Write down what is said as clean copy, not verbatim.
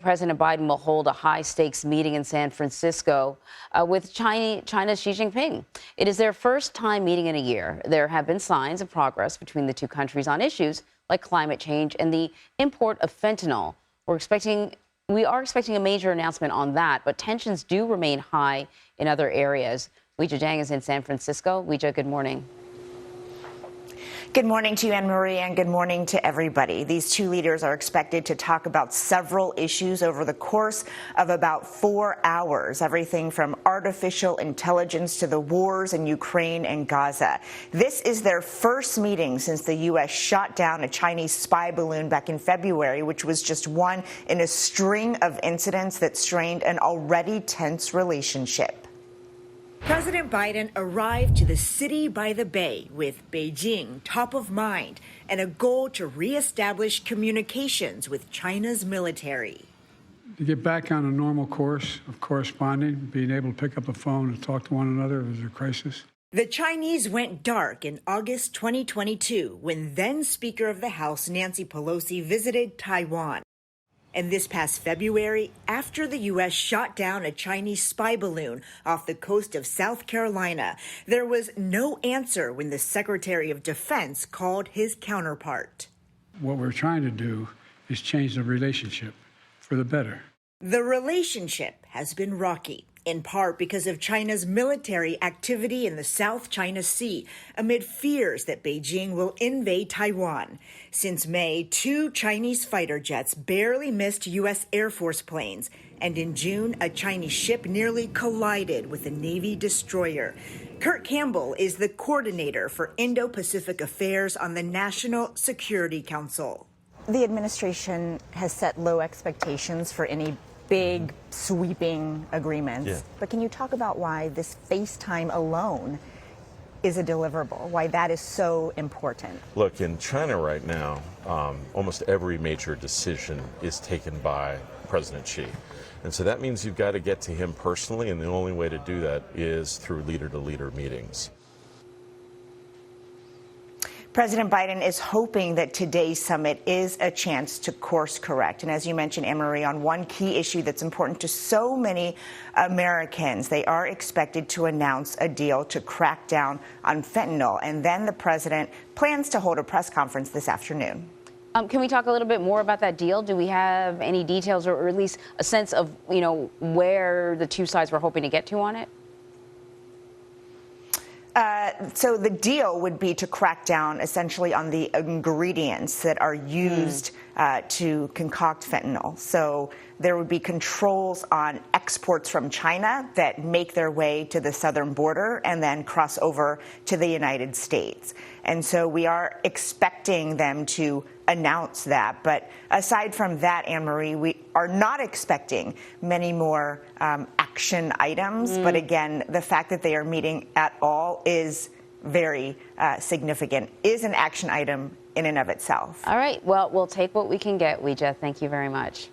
President Biden will hold a high-stakes meeting in San Francisco with China's Xi Jinping. It is their first time meeting in a year. There have been signs of progress between the two countries on issues like climate change and the import of fentanyl. We are expecting a major announcement on that, but tensions do remain high in other areas. Weijia Jiang is in San Francisco. Weijia, good morning. Good morning to you, Anne-Marie, and good morning to everybody. These two leaders are expected to talk about several issues over the course of about 4 hours, everything from artificial intelligence to the wars in Ukraine and Gaza. This is their first meeting since the U.S. shot down a Chinese spy balloon back in February, which was just one in a string of incidents that strained an already tense relationship. President Biden arrived to the city by the bay with Beijing top of mind and a goal to reestablish communications with China's military. To get back on a normal course of corresponding, being able to pick up the phone and talk to one another if there's a crisis. The Chinese went dark in August 2022 when then Speaker of the House Nancy Pelosi visited Taiwan. And this past February, after the U.S. shot down a Chinese spy balloon off the coast of South Carolina, there was no answer when the Secretary of Defense called his counterpart. What we're trying to do is change the relationship for the better. The relationship has been rocky, in part because of China's military activity in the South China Sea, amid fears that Beijing will invade Taiwan. Since May, 2 Chinese fighter jets barely missed U.S. Air Force planes, and in June, a Chinese ship nearly collided with a Navy destroyer. Kurt Campbell is the coordinator for Indo-Pacific Affairs on the National Security Council. The administration has set low expectations for any big, sweeping agreements. Yeah. But can you talk about why this FaceTime alone is a deliverable, why that is so important? Look, in China right now, almost every major decision is taken by President Xi. And so that means you've got to get to him personally, and the only way to do that is through leader-to-leader meetings. President Biden is hoping that today's summit is a chance to course correct. And as you mentioned, Anne-Marie, on one key issue that's important to so many Americans, they are expected to announce a deal to crack down on fentanyl. And then the president plans to hold a press conference this afternoon. Can we talk a little bit more about that deal? Do we have any details or at least a sense of, where the two sides were hoping to get to on it? So the deal would be to crack down essentially on the ingredients that are used to concoct fentanyl. So there would be controls on exports from China that make their way to the southern border and then cross over to the United States. And so we are expecting them to announce that. But aside from that, Anne-Marie, we are not expecting many more action items. But again, the fact that they are meeting at all is very significant, is an action item in and of itself. All right. Well, we'll take what we can get, Weijia. Thank you very much.